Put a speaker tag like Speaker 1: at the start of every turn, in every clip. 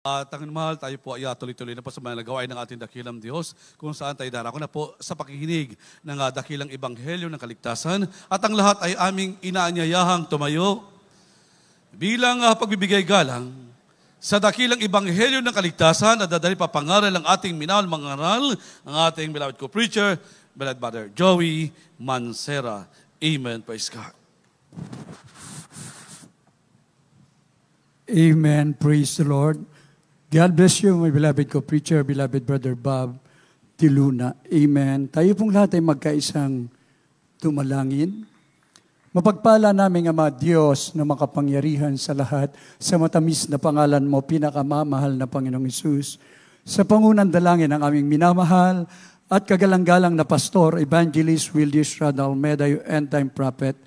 Speaker 1: At ang mahal, tayo po ay tuloy-tuloy na po sa mga nagawain ng ating dakilang Diyos, kung saan tayo darako na po sa pakikinig ng dakilang ebanghelyo ng kaligtasan. At ang lahat ay aming inaanyayahang tumayo bilang pagbibigay galang sa dakilang ebanghelyo ng kaligtasan na dadali papangaral ng ating minahal mangaral, ang ating beloved co-preacher, beloved Brother Joey Mancera. Amen. Praise God.
Speaker 2: Amen. Praise the Lord. God bless you, my beloved co-preacher, beloved Brother Bob Tiluna. Amen. Tayo pong lahat ay magkaisang tumalangin. Mapagpala namin, Ama Diyos, na makapangyarihan sa lahat, sa matamis na pangalan mo, pinakamamahal na Panginoong Hesus, sa pangunang dalangin ng aming minamahal at kagalang-galang na pastor, Evangelist Wildis Radalmeda, yung end-time prophet.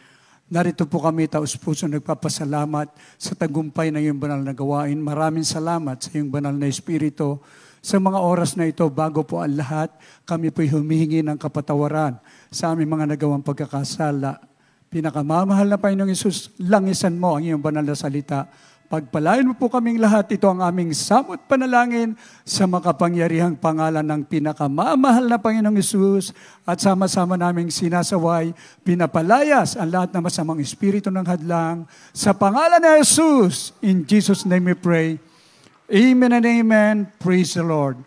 Speaker 2: Narito po kami, taus-puso nagpapasalamat sa tagumpay ng iyong banal na gawain. Maraming salamat sa iyong banal na Espiritu. Sa mga oras na ito, bago po ang lahat, kami po'y humihingi ng kapatawaran sa aming mga nagawang pagkakasala. Pinakamamahal na Panginoong Hesus, langisan mo ang iyong banal na salita. Pagpalain mo po kaming lahat, ito ang aming samot panalangin sa makapangyarihang pangalan ng pinakamamahal na Panginoong Hesus at sama-sama naming sinasaway, pinapalayas ang lahat ng masamang espiritu ng hadlang sa pangalan ni Hesus. In Jesus' name we pray. Amen and amen. Praise the Lord.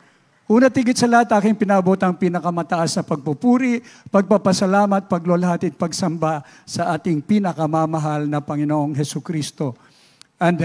Speaker 2: Una tigit sa lahat, aking pinabot ang pinakamataas na pagpupuri, pagpapasalamat, paglulahati at pagsamba sa ating pinakamamahal na Panginoong Hesukristo. And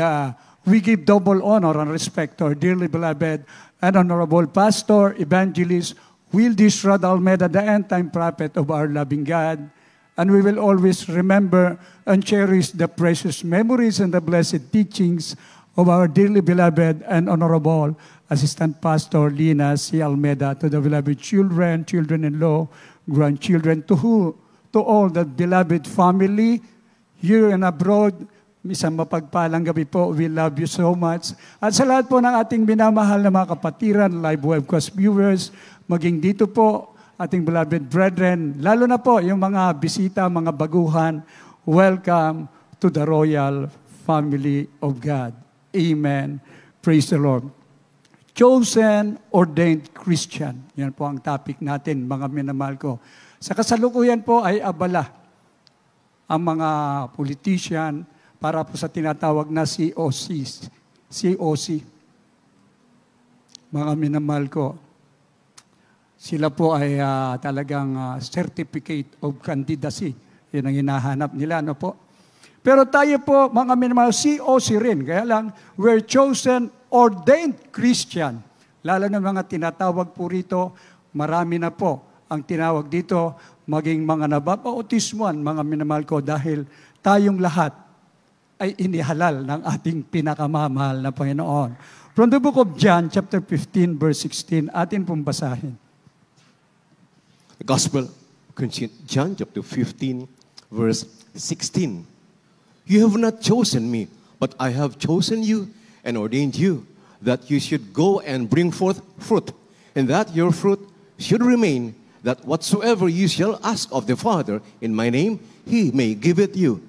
Speaker 2: we give double honor and respect to our dearly beloved and honorable pastor, evangelist, Wildis Radalmeda, the end-time prophet of our loving God. And we will always remember and cherish the precious memories and the blessed teachings of our dearly beloved and honorable Assistant Pastor Lina C. Almeda, to the beloved children, children-in-law, grandchildren, to all the beloved family here and abroad. Isang mapagpalang gabi po. We love you so much. At sa lahat po ng ating minamahal na mga kapatiran, live webcast viewers, maging dito po, ating beloved brethren, lalo na po yung mga bisita, mga baguhan, welcome to the royal family of God. Amen. Praise the Lord. Chosen, ordained Christian. Yan po ang topic natin, mga minamahal ko. Sa kasalukuyan po ay abala ang mga politician, para po sa tinatawag na COC. Mga minamahal ko, sila po ay talagang certificate of candidacy. Yan ang hinahanap nila, ano po? Pero tayo po, mga minamahal, COC rin. Kaya lang, we're chosen, ordained Christian. Lalo na mga tinatawag po rito, marami na po ang tinawag dito, maging mga nababautismuan, mga minamahal ko, dahil tayong lahat ay inihalal ng ating pinakamamahal na Panginoon. From the book of John, chapter 15, verse 16, atin pong basahin.
Speaker 3: The Gospel, John chapter 15, verse 16. You have not chosen me, but I have chosen you and ordained you, that you should go and bring forth fruit, and that your fruit should remain, that whatsoever you shall ask of the Father in my name, He may give it you.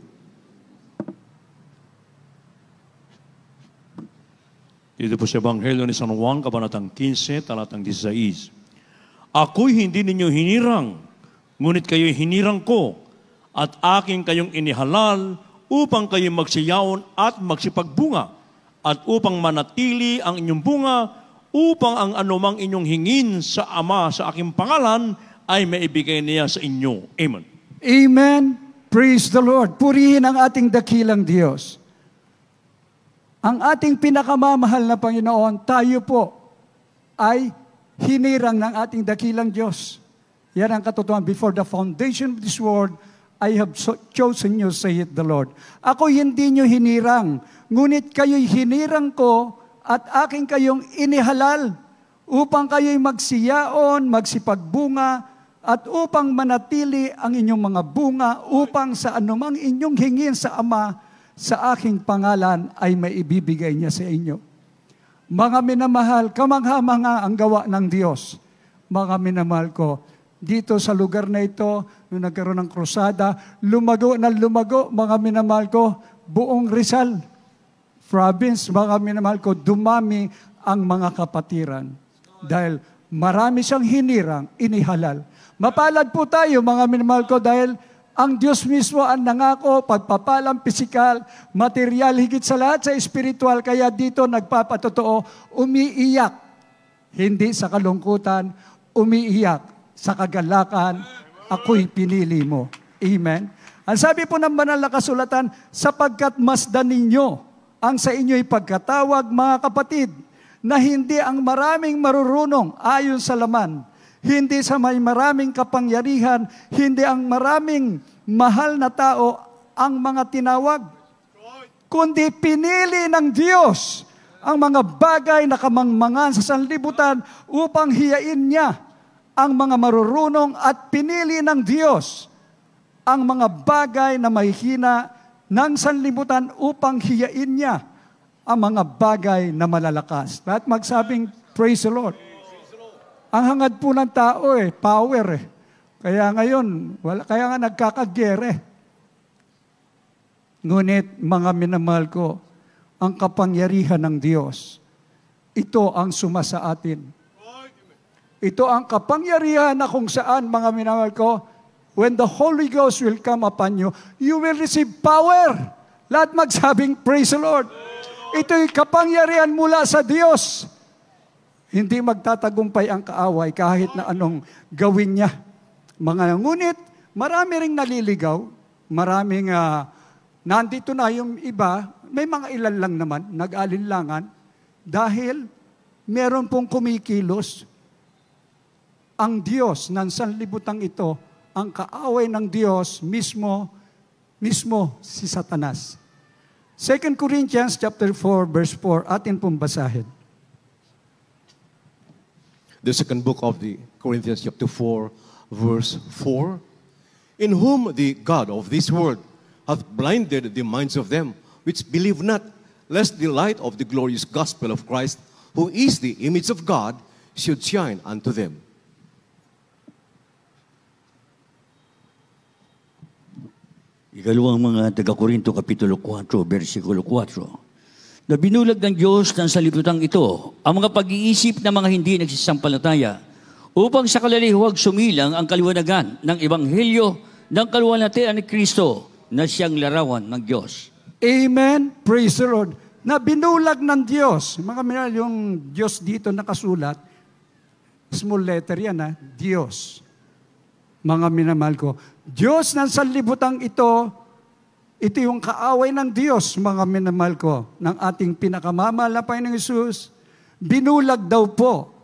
Speaker 4: Dito po sa Ebanghelyo ni San Juan, Kabanatang 15, talatang 16. Ako'y hindi ninyo hinirang, ngunit kayo'y hinirang ko, at aking kayong inihalal upang kayo'y magsiyaon at magsipagbunga, at upang manatili ang inyong bunga, upang ang anumang inyong hingin sa Ama sa aking pangalan ay maibigay niya sa inyo. Amen.
Speaker 2: Amen. Praise the Lord. Purihin ang ating dakilang Diyos. Ang ating pinakamamahal na Panginoon, tayo po ay hinirang ng ating dakilang Diyos. Yan ang katotohanan. Before the foundation of this world, I have chosen you, saith the Lord. Ako hindi nyo hinirang, ngunit kayo'y hinirang ko at aking kayong inihalal upang kayo'y magsiyaon, magsipagbunga, at upang manatili ang inyong mga bunga, upang sa anumang inyong hingin sa Ama, sa aking pangalan ay maibibigay niya sa inyo. Mga minamahal, kamangha-mangha ang gawa ng Diyos. Mga minamahal ko, dito sa lugar na ito, nung nagkaroon ng krusada, lumago na lumago, mga minamahal ko, buong Rizal. province, mga minamahal ko, dumami ang mga kapatiran. Dahil marami siyang hinirang, inihalal. Mapalad po tayo, mga minamahal ko, dahil ang Diyos mismo ang nangako, pagpapalang pisikal, material, higit sa lahat sa espiritual. Kaya dito nagpapatotoo, umiiyak. Hindi sa kalungkutan, umiiyak sa kagalakan, ako'y pinili mo. Amen. Ang sabi po ng banal na kasulatan, sapagkat masdan ninyo ang sa inyo'y pagkatawag, mga kapatid, na hindi ang maraming marurunong ayon sa laman, hindi sa may maraming kapangyarihan, hindi ang maraming mahal na tao ang mga tinawag, kundi pinili ng Diyos ang mga bagay na kamangmangan sa sanlibutan upang hiyain niya ang mga marurunong, at pinili ng Diyos ang mga bagay na mahihina ng sanlibutan upang hiyain niya ang mga bagay na malalakas. Lahat magsabing, praise the Lord. Ang hangad po ng tao power Kaya ngayon, kaya nga nagkakagere. Ngunit mga minamahal ko, ang kapangyarihan ng Diyos, ito ang sumasa atin. Ito ang kapangyarihan na kung saan, mga minamahal ko, when the Holy Ghost will come upon you, you will receive power. Lahat magsabing, praise the Lord. Ito'y kapangyarihan mula sa Diyos. Hindi magtatagumpay ang kaaway kahit na anong gawin niya. Mga ngunit, marami ring naliligaw. Maraming, nandito na yung iba, may mga ilan lang naman, nag-alinlangan, dahil meron pong kumikilos. Ang Diyos ng sanlibutang ito, ang kaaway ng Diyos mismo si Satanas. 2 Corinthians chapter 4, verse 4, atin pong basahin.
Speaker 3: The second book of the Corinthians chapter 4, verse 4. In whom the God of this world hath blinded the minds of them which believe not, lest the light of the glorious gospel of Christ, who is the image of God, should shine unto them.
Speaker 5: Ikalawang mga taga-Korinto, Kapitulo 4, versikulo 4. Na binulag ng Diyos ng salibutang ito ang mga pag-iisip ng mga hindi nagsisampalataya upang sa kalalihuwag sumilang ang kaliwanagan ng Ebanghelyo ng kaluwalhatian ni Kristo na siyang larawan ng Diyos.
Speaker 2: Amen. Praise the Lord. Na binulag ng Diyos. Mga minal, yung Diyos dito nakasulat, small letter yan, Diyos. Mga minamahal ko, Diyos ng sanlibutang ito yung kaaway ng Diyos, mga minamahal ko, ng ating pinakamamahal na Panginoong Hesus. Binulag daw po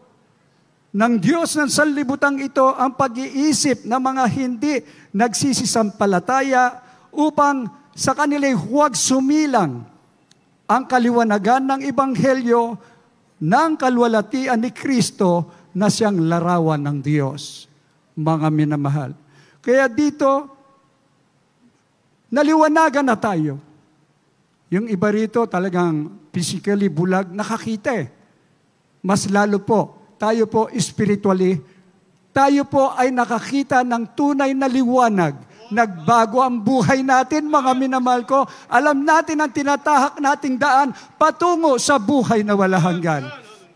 Speaker 2: ng Diyos ng sanlibutang ito ang pag-iisip ng mga hindi nagsisisampalataya upang sa kanila'y huwag sumilang ang kaliwanagan ng Ebanghelyo ng kaluwalhatian ni Kristo na siyang larawan ng Diyos, mga minamahal. Kaya dito, naliwanagan na tayo. Yung iba rito talagang physically bulag, nakakita Mas lalo po, tayo po spiritually, tayo po ay nakakita ng tunay na liwanag. Nagbago ang buhay natin, mga minamahal ko. Alam natin ang tinatahak nating daan patungo sa buhay na wala hanggan.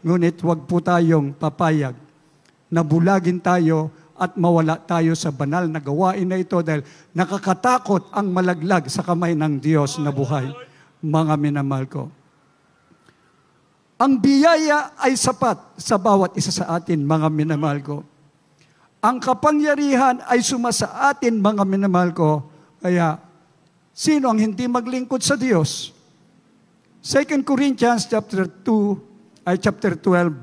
Speaker 2: Ngunit huwag po tayong papayag na bulagin tayo at mawala tayo sa banal na gawain na ito dahil nakakatakot ang malaglag sa kamay ng Diyos na buhay. Mga minamahal ko. Ang biyaya ay sapat sa bawat isa sa atin, mga minamahal ko. Ang kapangyarihan ay sumasa atin, mga minamahal ko. Kaya, sino ang hindi maglingkod sa Diyos? 2 Corinthians chapter 12,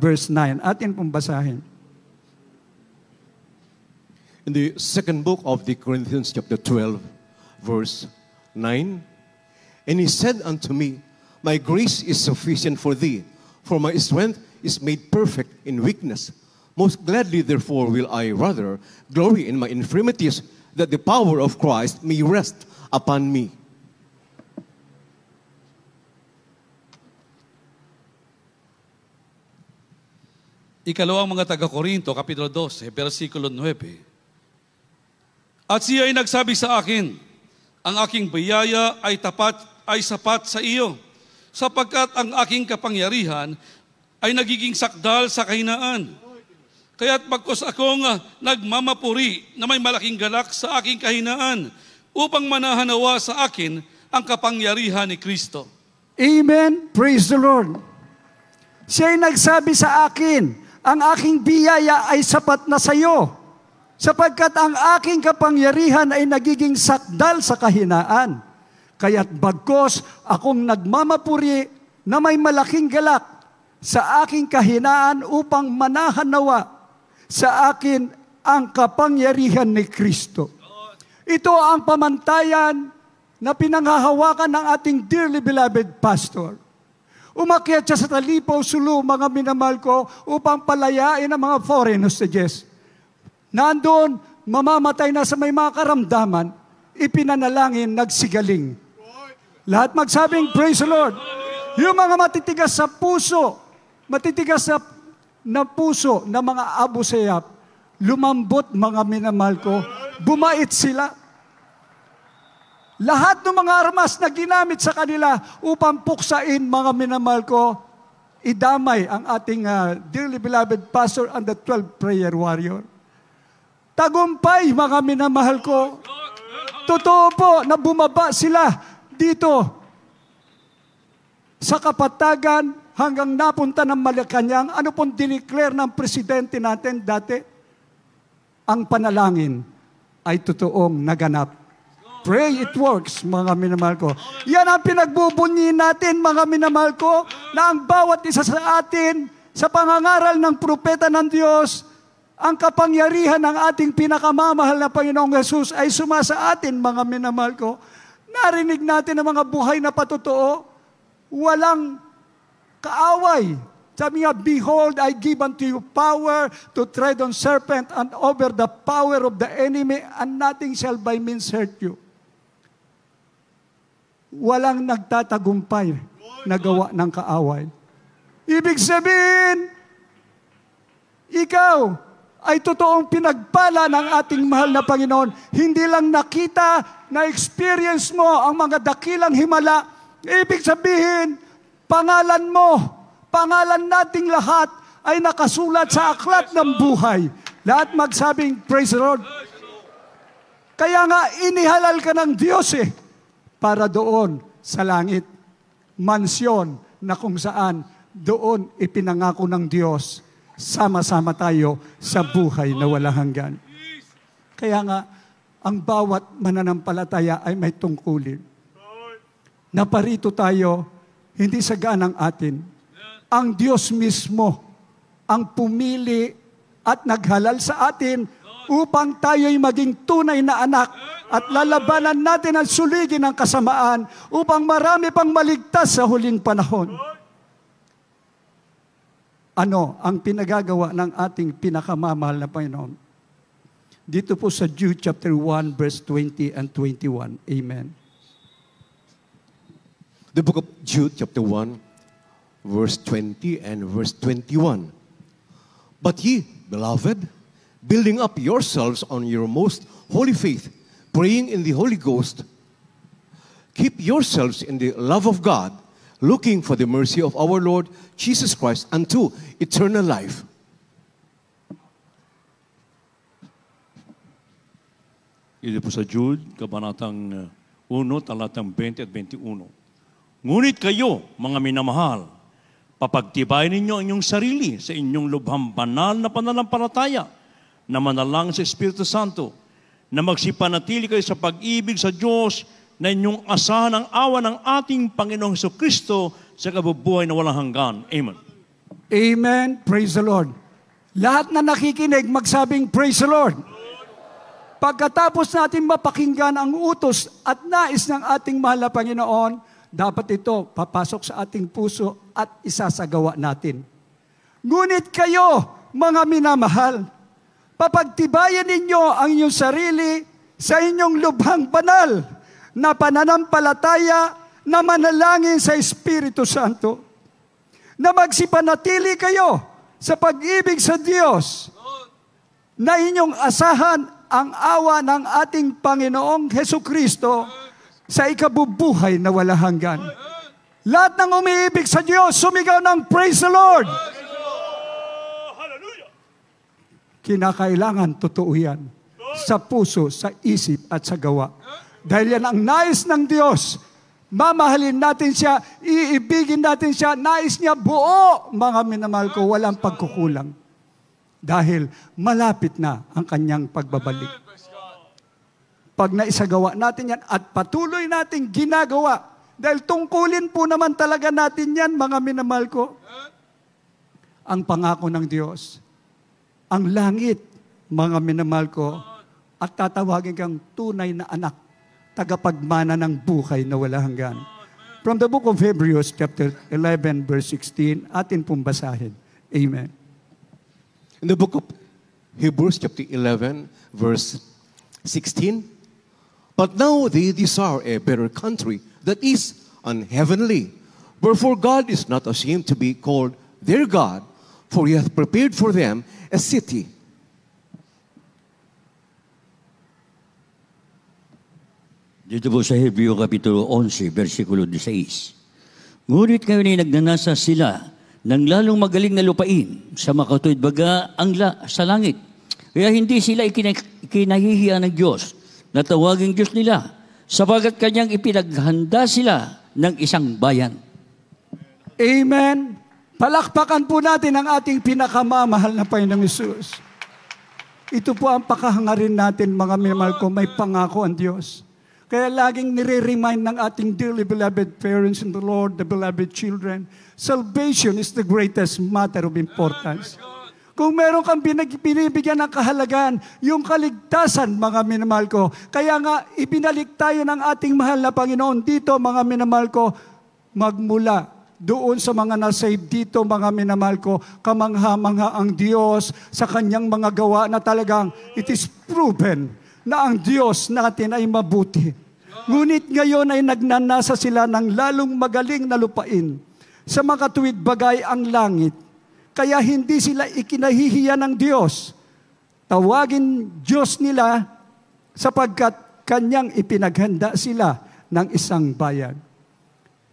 Speaker 2: verse 9. Atin pong basahin.
Speaker 3: In the second book of the Corinthians chapter 12, verse 9, and he said unto me, my grace is sufficient for thee, for my strength is made perfect in weakness. Most gladly, therefore, will I rather glory in my infirmities, that the power of Christ may rest upon me.
Speaker 1: Ikalawang mga taga-Korinto, Kapitulo 12, versikulo 9. At siya ay nagsabi sa akin, ang aking biyaya ay sapat sa iyo, sapagkat ang aking kapangyarihan ay nagiging sakdal sa kahinaan. Kaya't pagkos akong nagmamapuri na may malaking galak sa aking kahinaan upang manahanawa sa akin ang kapangyarihan ni Kristo.
Speaker 2: Amen. Praise the Lord. Siya'y nagsabi sa akin, ang aking biyaya ay sapat na sa iyo, sapagkat ang aking kapangyarihan ay nagiging sakdal sa kahinaan. Kaya't bagkos akong nagmamapuri na may malaking galak sa aking kahinaan upang manahanawa sa akin ang kapangyarihan ni Kristo. Ito ang pamantayan na pinanghahawakan ng ating dearly beloved pastor. Umakyat siya sa Talipaw, Sulu, mga minamahal ko, upang palayain ang mga foreign hostages. Nandoon, mamamatay na sa may mga karamdaman, ipinanalangin, nagsigaling. Lahat magsabing, praise the Lord. Yung mga matitigas sa puso, matitigas na puso ng mga Abu Sayyaf, lumambot mga minamahal ko, bumait sila. Lahat ng mga armas na ginamit sa kanila upang puksain mga minamahal ko, idamay ang ating dearly beloved pastor and the 12 prayer warrior. Tagumpay mga minamahal ko. Totoo po na bumaba sila dito sa Kapatagan hanggang napunta ng Malacanang. Ano pong dineclare ng presidente natin dati? Ang panalangin ay totoong naganap. Pray, it works, mga minamahal ko. Yan ang pinagbubunyi natin, mga minamahal ko, na ang bawat isa sa atin, sa pangangaral ng propeta ng Diyos, ang kapangyarihan ng ating pinakamamahal na Panginoong Jesus ay sumasa atin, mga minamahal ko. Narinig natin ang mga buhay na patotoo, walang kaaway. Sabi nga, behold, I give unto you power to tread on serpent and over the power of the enemy, and nothing shall by means hurt you. Walang nagtatagumpay na gawa ng kaaway. Ibig sabihin, ikaw ay totoong pinagpala ng ating mahal na Panginoon. Hindi lang nakita, na-experience mo ang mga dakilang himala. Ibig sabihin, pangalan mo, pangalan nating lahat ay nakasulat sa aklat ng buhay. Lahat magsabing, praise the Lord. Kaya nga, inihalal ka ng Diyos para doon sa langit. Mansyon na kung saan doon ipinangako ng Diyos. Sama-sama tayo sa buhay na walang hanggan. Kaya nga, ang bawat mananampalataya ay may tungkulin. Naparito tayo, hindi sa ganang atin. Ang Diyos mismo ang pumili at naghalal sa atin upang tayo'y maging tunay na anak at lalabanan natin ang suligi ng kasamaan upang marami pang maligtas sa huling panahon. Ano ang pinagagawa ng ating pinakamamahal na Panginoon? Dito po sa Jude chapter 1 verse 20 and 21. Amen.
Speaker 3: The book of Jude chapter 1 verse 20 and verse 21. But ye, beloved, building up yourselves on your most holy faith, praying in the Holy Ghost, keep yourselves in the love of God, looking for the mercy of our Lord Jesus Christ unto eternal life.
Speaker 4: Ito po sa Jude, kabanatang 1, talatang 20 at 21. Ngunit kayo, mga minamahal, papagtibayin ninyo ang inyong sarili sa inyong lubhang banal na pananampalataya na manalangin sa Espiritu Santo, na magsipanatili kayo sa pag-ibig sa Diyos na inyong asahan ang awa ng ating Panginoong Jesucristo sa kabubuhay na walang hanggan. Amen.
Speaker 2: Amen. Praise the Lord. Lahat na nakikinig, magsabing praise the Lord. Pagkatapos natin mapakinggan ang utos at nais ng ating mahal na Panginoon, dapat ito papasok sa ating puso at isasagawa natin. Ngunit kayo, mga minamahal, papagtibayan ninyo ang inyong sarili sa inyong lubhang banal na pananampalataya na manalangin sa Espiritu Santo, na magsipanatili kayo sa pag-ibig sa Diyos, na inyong asahan ang awa ng ating Panginoong Hesukristo sa ikabubuhay na walang hanggan. Lahat ng umiibig sa Diyos, sumigaw ng praise the Lord. Kinakailangan totoo yan. Sa puso, sa isip, at sa gawa. Dahil yan ang nais ng Diyos. Mamahalin natin siya, iibigin natin siya, nais niya buo. Mga minamahal ko, walang pagkukulang. Dahil malapit na ang kanyang pagbabalik. Pag naisagawa natin yan at patuloy natin ginagawa, dahil tungkulin po naman talaga natin yan, mga minamahal ko, ang pangako ng Diyos, ang langit, mga minamahal ko, at tatawagin kang tunay na anak, tagapagmana ng buhay na wala hanggan. From the book of Hebrews, chapter 11, verse 16, atin pong basahin. Amen.
Speaker 3: In the book of Hebrews, chapter 11, verse 16, but now they desire a better country that is unheavenly. Wherefore God is not ashamed to be called their God, for He hath prepared for them a city.
Speaker 5: Dito po sa Hebreo Kapitulo 11, versikulo 16. Ngunit kayo ni nagnanasa sila ng lalong magaling na lupain sa makatuwid baga sa langit. Kaya hindi sila ikinahihiya ng Diyos na tawaging Diyos nila, sapagat kanyang ipinaghanda sila ng isang bayan.
Speaker 2: Amen. Palakpakan po natin ang ating pinakamamahal na Panginoong Hesus. Ito po ang pakahangarin natin, mga minamahal ko, may pangako ang Diyos. Kaya laging nire-remind ng ating dearly beloved parents in the Lord, the beloved children, salvation is the greatest matter of importance. Kung meron kang binibigyan ng kahalagan, yung kaligtasan, mga minamahal ko. Kaya nga, ibinalik tayo ng ating mahal na Panginoon dito, mga minamahal ko, magmula doon sa mga nasave dito, mga minamahal ko, kamangha-mangha ang Diyos sa kanyang mga gawa na talagang it is proven na ang Diyos natin ay mabuti. Ngunit ngayon ay nagnanasa sila ng lalong magaling na lupain. Sa makatuwid bagay ang langit. Kaya hindi sila ikinahihiya ng Diyos. Tawagin Diyos nila sapagkat kanyang ipinaghanda sila ng isang bayan.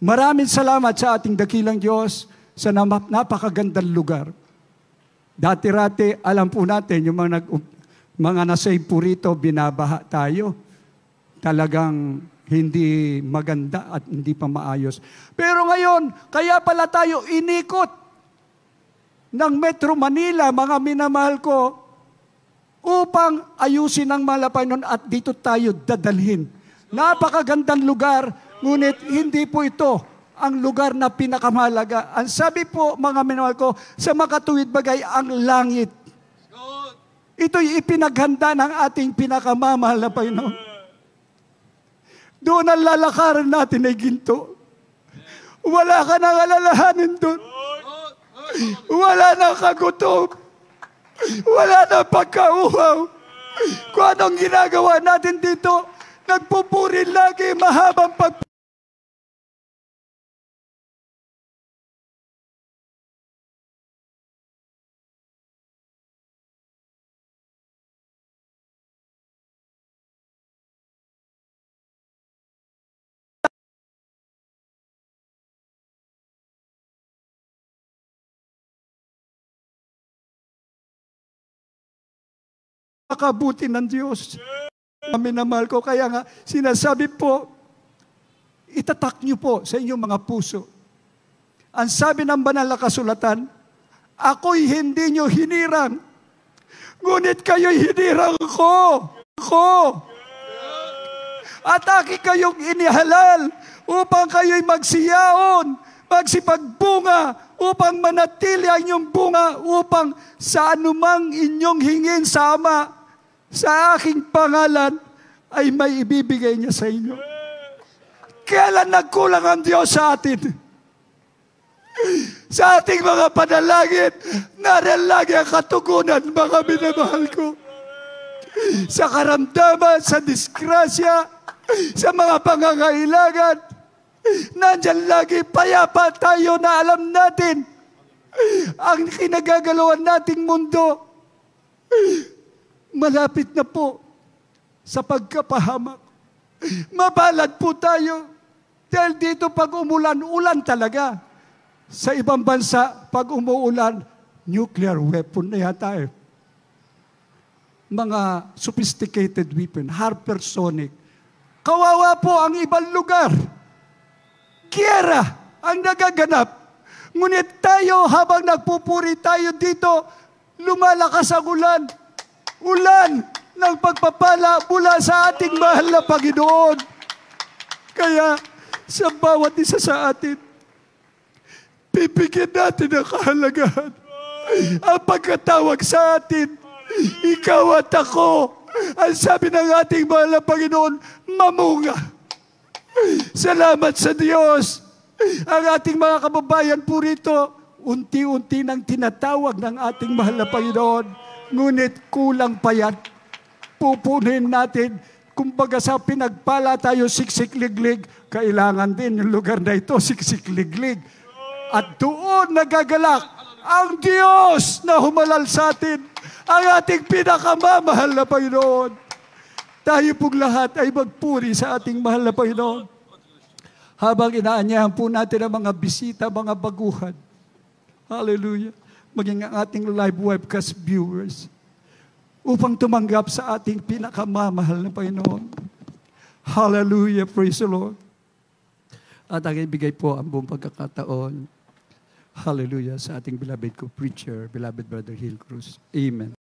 Speaker 2: Maraming salamat sa ating dakilang Diyos sa napakagandang lugar. Dati-rati, alam po natin, yung mga nasave po rito, binabaha tayo. Talagang hindi maganda at hindi pa maayos. Pero ngayon, kaya pala tayo inikot ng Metro Manila, mga minamahal ko, upang ayusin ang Panginoon at dito tayo dadalhin. Napakagandang lugar, ngunit hindi po ito ang lugar na pinakamahalaga. Ang sabi po, mga minamahal ko, sa makatuwid bagay ang langit. Ito'y ipinaghanda ng ating pinakamamahal na Panginoon. Doon ang lalakaran natin ay ginto. Wala ka nang alalahanin doon. Wala nang kagutom. Wala nang pagkauhaw. Kung anong ginagawa natin dito, nagpupuri lagi mahabang pagkabuti ng Diyos. Minamahal ko, kaya nga sinasabi po, itatak niyo po sa inyong mga puso. Ang sabi ng banal na kasulatan, ako'y hindi niyo hinirang, ngunit kayo'y hinirang ko. At aking kayong inihalal upang kayo'y magsiyaon, magsipagbunga, upang manatili ang inyong bunga, upang sa anumang inyong hingin sa Ama, sa aking pangalan, ay may ibibigay niya sa inyo. Kailan nagkulang ang Diyos sa atin? Sa ating mga panalangin, naroon lagi ang katugunan, mga minamahal ko. Sa karamdaman, sa disgrasya, sa mga pangangailangan, nandyan lagi payapa tayo na alam natin ang kinagagalawan nating mundo. Malapit na po sa pagkapahamak. Mabalad po tayo. Dahil dito pag umulan, ulan talaga. Sa ibang bansa, pag umuulan, nuclear weapon na yata eh. Mga sophisticated weapon, hypersonic. Kawawa po ang ibang lugar. Giyera ang nagaganap. Ngunit tayo, habang nagpupuri tayo dito, lumalakas ang ulan. Ulan ng pagpapala mula sa ating mahal na Panginoon. Kaya, sa bawat isa sa atin, bibigyan natin ng kahalagahan. Ang pagkatawag sa atin, ikaw at ako, ang sabi ng ating mahal na Panginoon, mamunga. Salamat sa Diyos. Ang ating mga kababayan po rito, unti-unti nang tinatawag ng ating mahal na Panginoon. Ngunit kulang pa yan. Pupunin natin. Kumbaga sa pinagpala tayo siksik-liglig, kailangan din yung lugar na ito siksik-liglig. At doon nagagalak ang Diyos na humalal sa atin, ang ating pinakamamahal na Panginoon. Tayo pong lahat ay magpuri sa ating mahal na Panginoon. Habang inaanyahan po natin ang mga bisita, mga baguhan. Hallelujah. Maging ang ating live webcast viewers. Upang tumanggap sa ating pinakamamahal na Panginoon. Hallelujah. Praise the Lord. At ang ibigay po ang buong pagkakataon. Hallelujah sa ating beloved co-preacher, beloved Brother Hill Cruz. Amen.